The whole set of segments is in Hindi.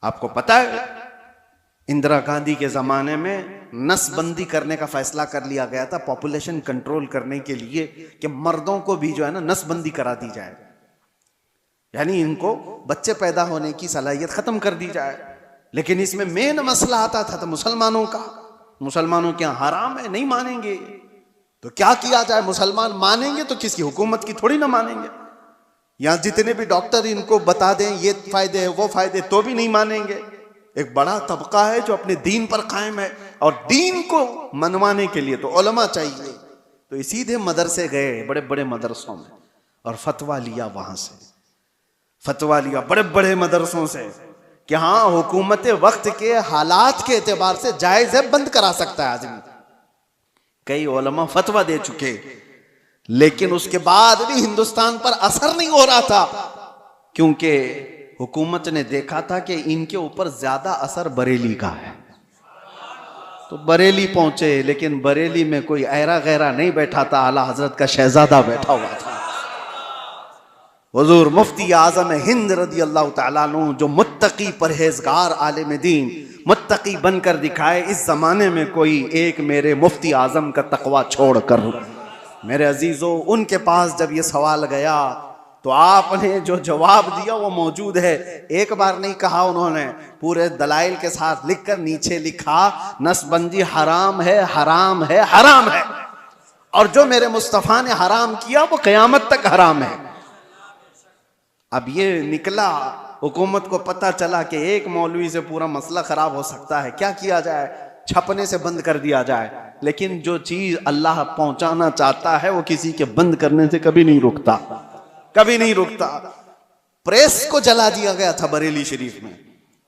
आपको पता है इंदिरा गांधी के जमाने में नसबंदी करने का फैसला कर लिया गया था पॉपुलेशन कंट्रोल करने के लिए कि मर्दों को भी जो है ना नसबंदी करा दी जाए, यानी इनको बच्चे पैदा होने की सलाहियत खत्म कर दी जाए। लेकिन इसमें मेन मसला आता था तो मुसलमानों का। मुसलमानों क्या हराम है, नहीं मानेंगे तो क्या किया जाए? मुसलमान मानेंगे तो किसकी हुकूमत की थोड़ी ना मानेंगे। यहां जितने भी डॉक्टर इनको बता दें ये फायदे है वो फायदे तो भी नहीं मानेंगे। एक बड़ा तबका है जो अपने दीन पर कायम है और दीन को मनवाने के लिए तो उलमा चाहिए। तो ये सीधे मदरसे गए, बड़े बड़े मदरसों में, और फतवा लिया। वहां से फतवा लिया बड़े बड़े मदरसों से कि हाँ हुकूमत वक्त के हालात के एतबार से जायज है, बंद करा सकता है आदमी। कई उलमा फतवा दे चुके, लेकिन उसके बाद भी हिंदुस्तान पर असर नहीं हो रहा था, क्योंकि हुकूमत ने देखा था कि इनके ऊपर ज्यादा असर बरेली का है। तो बरेली पहुंचे, लेकिन बरेली में कोई ऐरा गैरा नहीं बैठा था, आला हजरत का शहजादा बैठा हुआ था, हुजूर मुफ्ती आजम हिंद रदी अल्लाह तआला अन्हु, जो मुत्तकी परहेजगार आलिम दीन मुत्तकी बनकर दिखाए। इस जमाने में कोई एक मेरे मुफ्ती आजम का तकवा छोड़ कर, मेरे अजीजों, उनके पास जब ये सवाल गया तो आपने जो जवाब दिया वो मौजूद है। एक बार नहीं कहा उन्होंने, पूरे दलाइल के साथ लिखकर नीचे लिखा नसबंदी हराम है, हराम है, हराम है, और जो मेरे मुस्तफा ने हराम किया वो कयामत तक हराम है। अब ये निकला, हुकूमत को पता चला कि एक मौलवी से पूरा मसला खराब हो सकता है, क्या किया जाए? छपने से बंद कर दिया जाए। लेकिन जो चीज अल्लाह पहुंचाना चाहता है वो किसी के बंद करने से कभी नहीं रुकता, कभी नहीं रुकता। प्रेस को जला दिया गया था बरेली शरीफ में,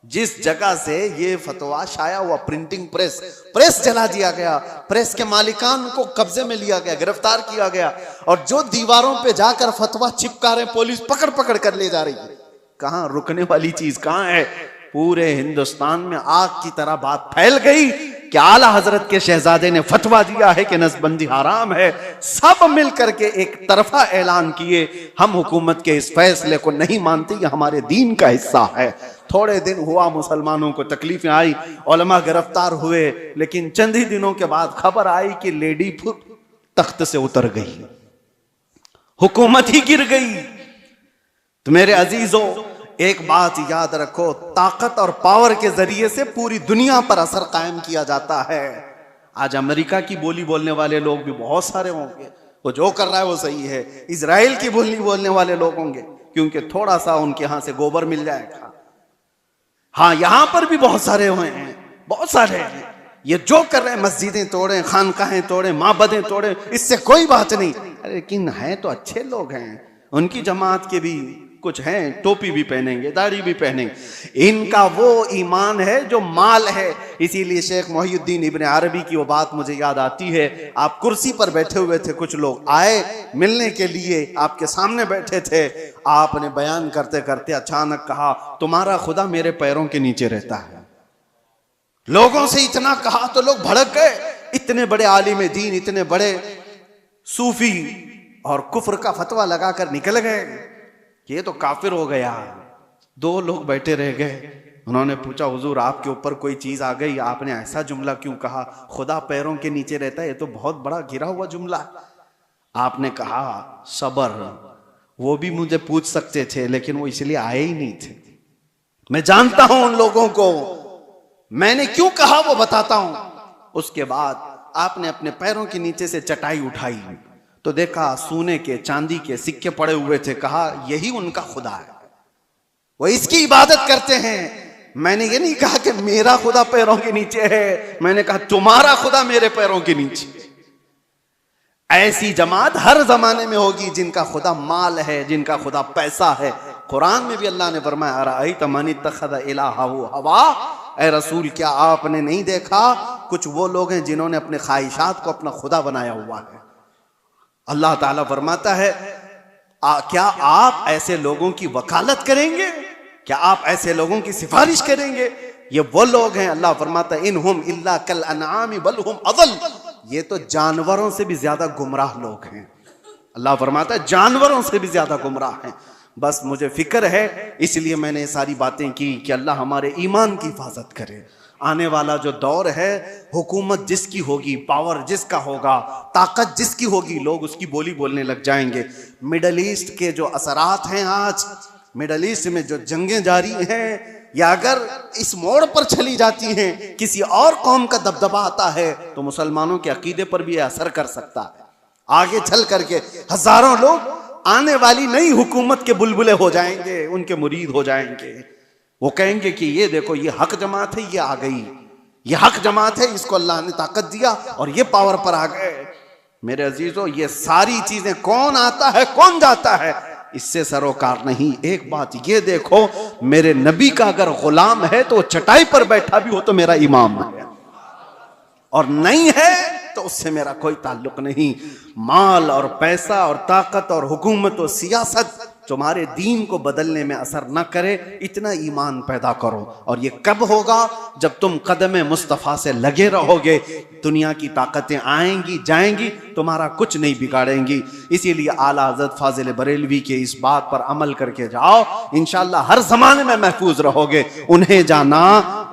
जिस जगह से ये फतवा शाया हुआ, प्रिंटिंग प्रेस जला दिया गया। प्रेस के मालिकान को कब्जे में लिया गया, गिरफ्तार किया गया, और जो दीवारों पे जाकर फतवा चिपका रहे पुलिस पकड़ पकड़ कर ले जा रही है। कहां रुकने वाली चीज कहां है? पूरे हिंदुस्तान में आग की तरह बात फैल गई कि आला हजरत के शहजादे ने फतवा दिया है कि नसबंदी हराम है। सब मिलकर के एक तरफा ऐलान किए, हम हुकूमत के इस फैसले को नहीं मानते, ये हमारे दीन का हिस्सा है। थोड़े दिन हुआ, मुसलमानों को तकलीफें आई, उलमा गिरफ्तार हुए, लेकिन चंद ही दिनों के बाद खबर आई कि लेडी तख्त से उतर गई, हुकूमत ही गिर गई। तो मेरे अजीजों, एक बात याद रखो, ताकत और पावर के जरिए से पूरी दुनिया पर असर कायम किया जाता है। आज अमेरिका की बोली बोलने वाले लोग भी बहुत सारे होंगे, वो जो कर रहा है वो सही है। इजराइल की बोली बोलने वाले लोग होंगे, क्योंकि थोड़ा सा उनके यहां से गोबर मिल जाएगा। हाँ, यहां पर भी बहुत सारे हुए हैं, बहुत सारे हैं। ये जो कर रहे हैं, मस्जिदें तोड़े, खानकाहें तोड़े, माबदें तोड़े, इससे कोई बात नहीं। लेकिन हैं तो अच्छे लोग हैं, उनकी जमात के भी कुछ हैं, टोपी भी पहनेंगे, दाढ़ी भी पहनेंगे। इनका वो ईमान है जो माल है। इसीलिए शेख मोहिउद्दीन इब्न अरबी की वो बात मुझे याद आती है। आप कुर्सी पर बैठे हुए थे, कुछ लोग आए मिलने के लिए, आपके सामने बैठे थे। आपने बयान करते करते अचानक कहा, तुम्हारा खुदा मेरे पैरों के नीचे रहता है। लोगों से इतना कहा तो लोग भड़क गए। इतने बड़े आलिम दीन, इतने बड़े सूफी, और कुफ्र का फतवा लगाकर निकल गए, ये तो काफिर हो गया। दो लोग बैठे रह गए। उन्होंने पूछा, हुजूर आपके ऊपर कोई चीज आ गई, आपने ऐसा जुमला क्यों कहा, खुदा पैरों के नीचे रहता है, ये तो बहुत बड़ा गिरा हुआ जुमला। आपने कहा, सबर, वो भी मुझे पूछ सकते थे लेकिन वो इसलिए आए ही नहीं थे। मैं जानता हूं उन लोगों को, मैंने क्यों कहा वो बताता हूं। उसके बाद आपने अपने पैरों के नीचे से चटाई उठाई तो देखा सोने के चांदी के सिक्के पड़े हुए थे। कहा, यही उनका खुदा है, वो इसकी इबादत करते हैं। मैंने ये नहीं कहा कि मेरा खुदा पैरों के नीचे है, मैंने कहा तुम्हारा खुदा मेरे पैरों के नीचे। ऐसी जमात हर जमाने में होगी जिनका खुदा माल है, जिनका खुदा पैसा है। कुरान में भी अल्लाह ने फरमाया, अराअयत मन इत्तखज़ इलाहहु हवा, ऐ रसूल क्या आपने नहीं देखा, कुछ वो लोग हैं जिन्होंने अपने ख्वाहिशात को अपना खुदा बनाया हुआ है। अल्लाह ताला फरमाता है, क्या आप ऐसे लोगों की वकालत करेंगे, क्या आप ऐसे लोगों की सिफारिश करेंगे? ये वो लोग हैं, अल्लाह फरमाता है, इनहुम इल्ला कल अनआम बल हुम अदल, ये तो जानवरों से भी ज्यादा गुमराह लोग हैं। अल्लाह फरमाता है जानवरों से भी ज्यादा गुमराह हैं। बस मुझे फिक्र है, इसलिए मैंने सारी बातें की कि अल्लाह हमारे ईमान की हिफाजत करे। आने वाला जो दौर है, हुकूमत जिसकी होगी, पावर जिसका होगा, ताकत जिसकी होगी, लोग उसकी बोली बोलने लग जाएंगे। मिडल ईस्ट के जो असरात हैं, आज मिडल ईस्ट में जो जंगें जारी हैं, या अगर इस मोड़ पर चली जाती हैं, किसी और कौम का दबदबा आता है, तो मुसलमानों के अकीदे पर भी असर कर सकता है। आगे चल करके हजारों लोग आने वाली नई हुकूमत के बुलबुले हो जाएंगे, उनके मुरीद हो जाएंगे। वो कहेंगे कि ये देखो, ये हक जमात है, ये आ गई, ये हक जमात है, इसको अल्लाह ने ताकत दिया और ये पावर पर आ गए। मेरे अजीजों, ये सारी चीजें कौन आता है कौन जाता है, इससे सरोकार नहीं। एक बात ये देखो, मेरे नबी का अगर गुलाम है तो चटाई पर बैठा भी हो तो मेरा इमाम है, और नहीं है तो उससे मेरा कोई ताल्लुक नहीं। माल और पैसा और ताकत और हुकूमत और सियासत तुम्हारे दीन को बदलने में असर न करे, इतना ईमान पैदा करो। और ये कब होगा? जब तुम कदम मुस्तफ़ा से लगे रहोगे। दुनिया की ताकतें आएंगी जाएंगी, तुम्हारा कुछ नहीं बिगाड़ेंगी। इसीलिए आला हज़रत फाजिल बरेलवी के इस बात पर अमल करके जाओ, इंशाअल्लाह हर जमाने में महफूज रहोगे। उन्हें जाना,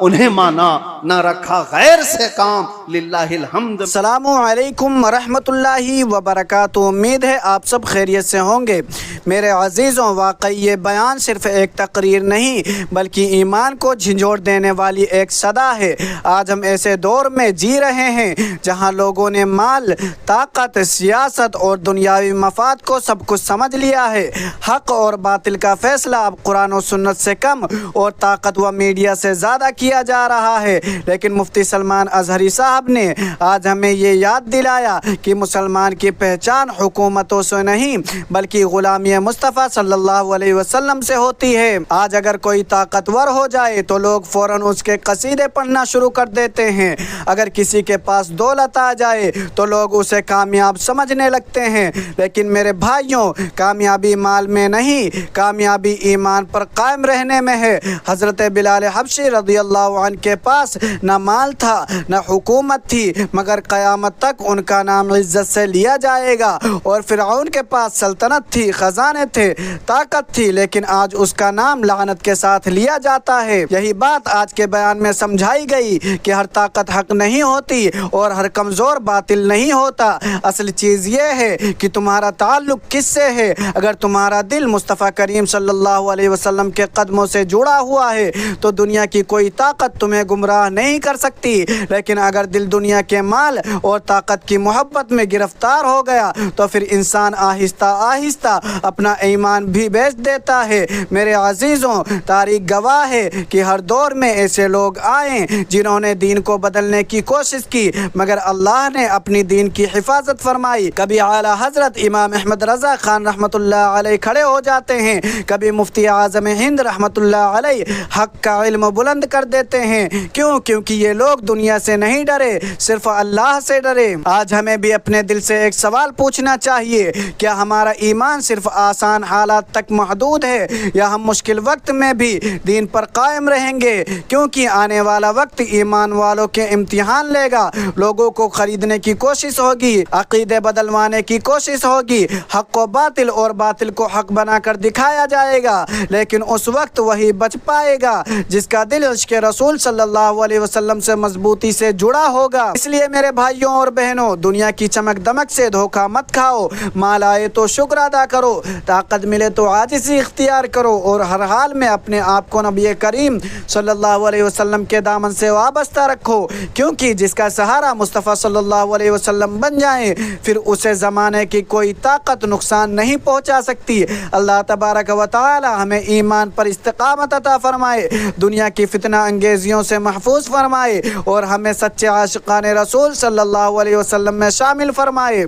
उन्हें माना, ना रखा गैर से काम, लिल्लाहिल हम्द। अस्सलामु अलैकुम वरहमतुल्लाहि वबरकातुहू। उम्मीद है आप सब खैरियत से होंगे। मेरे अजीज़ों, वाकई ये बयान सिर्फ एक तकरीर नहीं बल्कि ईमान को झंझोड़ देने वाली एक सदा है। आज हम ऐसे दौर में जी रहे हैं जहां लोगों ने माल, ताकत, सियासत और दुनियावी मफाद को सब कुछ समझ लिया है। हक और बातिल का फैसला अब कुरान और सुन्नत से कम और ताकत व मीडिया से ज़्यादा किया जा रहा है। लेकिन मुफ्ती सलमान अजहरी साहब ने आज हमें ये याद दिलाया कि मुसलमान की पहचान हुकूमतों से नहीं बल्कि गुलामी मुस्तफ़ा सल्लल्लाहु अलैहि वसल्लम से होती है। आज अगर कोई ताकतवर हो जाए तो लोग फ़ौरन उसके कसीदे पढ़ना शुरू कर देते हैं। अगर किसी के पास दौलत आ जाए तो लोग उसे कामयाब समझने लगते हैं। लेकिन मेरे भाइयों, कामयाबी माल में नहीं, कामयाबी ईमान पर कायम रहने में है। हज़रत बिलाल हबशी रज़ियल्लाहु अन्हु के पास न माल था न हुकूमत थी, मगर क़यामत तक उनका नाम इज्जत से लिया जाएगा। और फ़िरऔन के पास सल्तनत थी, खजाने थे, ताकत थी, लेकिन आज उसका नाम लानत के साथ लिया जाता है। यही बात आज के बयान में समझाई गई कि हर ताकत हक नहीं होती और हर कमज़ोर बातिल नहीं होता। असल चीज़ ये है कि तुम्हारा ताल्लुक किससे है। अगर तुम्हारा दिल मुस्तफ़ा करीम सल्लल्लाहु अलैहि वसल्लम के कदमों से जुड़ा हुआ है तो दुनिया की कोई ताकत तुम्हें गुमराह नहीं कर सकती। लेकिन अगर दिल दुनिया के माल और ताकत की मोहब्बत में गिरफ्तार हो गया तो फिर इंसान आहिस्ता आहिस्ता अपना ईमान भी बेच देता है। मेरे अजीज़ों, तारीख गवाह है कि हर दौर में ऐसे लोग आए जिन्होंने दीन को बदलने की कोशिश की, मगर अल्लाह ने अपनी दीन की हिफाजत फरमाई। कभी आला हज़रत इमाम अहमद रज़ा खान रहमतुल्लाह अलैह खड़े हो जाते हैं, कभी मुफ्ती आज़म हिंद रहमतुल्लाह अलैह हक का इल्म बुलंद कर देते हैं। क्यों? क्योंकि ये लोग दुनिया से नहीं डरे, सिर्फ अल्लाह से डरे। आज हमें भी अपने दिल से एक सवाल पूछना चाहिए, क्या हमारा ईमान सिर्फ आसान हालात तक महदूद है या हम मुश्किल वक्त में भी दीन पर कायम रहेंगे? क्योंकि आने वाला वक्त ईमान वालों के इम्तिहान लेगा। लोगों को खरीदने की कोशिश होगी, अकीदे बदलवाने की कोशिश होगी, हक को बातिल और बातिल को हक बनाकर दिखाया जाएगा। लेकिन उस वक्त वही बच पाएगा जिसका दिल इश्क़ रसूल सल्लल्लाहु अलैहि वसल्लम से मजबूती से जुड़ा होगा। इसलिए मेरे भाइयों और बहनों, दुनिया की चमक दमक से धोखा मत खाओ। माल आए तो शुक्र अदा करो, ताकत मिले तो आजिज़ी इख्तियार करो और हर हाल में अपने आप को नबी करीम सल्लल्लाहु अलैहि वसल्लम के दामन से वाबस्ता रखो। क्योंकि जिसका सहारा मुस्तफ़ा सल्लल्लाहु अलैहि वसल्लम बन जाए फिर उसे ज़माने की कोई ताकत नुकसान नहीं पहुँचा सकती। अल्लाह तबारक व तआला हमें ईमान पर इस्तिक़ामत अता फरमाए, दुनिया की फितना अंगेजियों से महफूज फरमाए और हमें सच्चे आशिक़ाने रसूल सल्लल्लाहु अलैहि वसल्लम में शामिल फरमाए।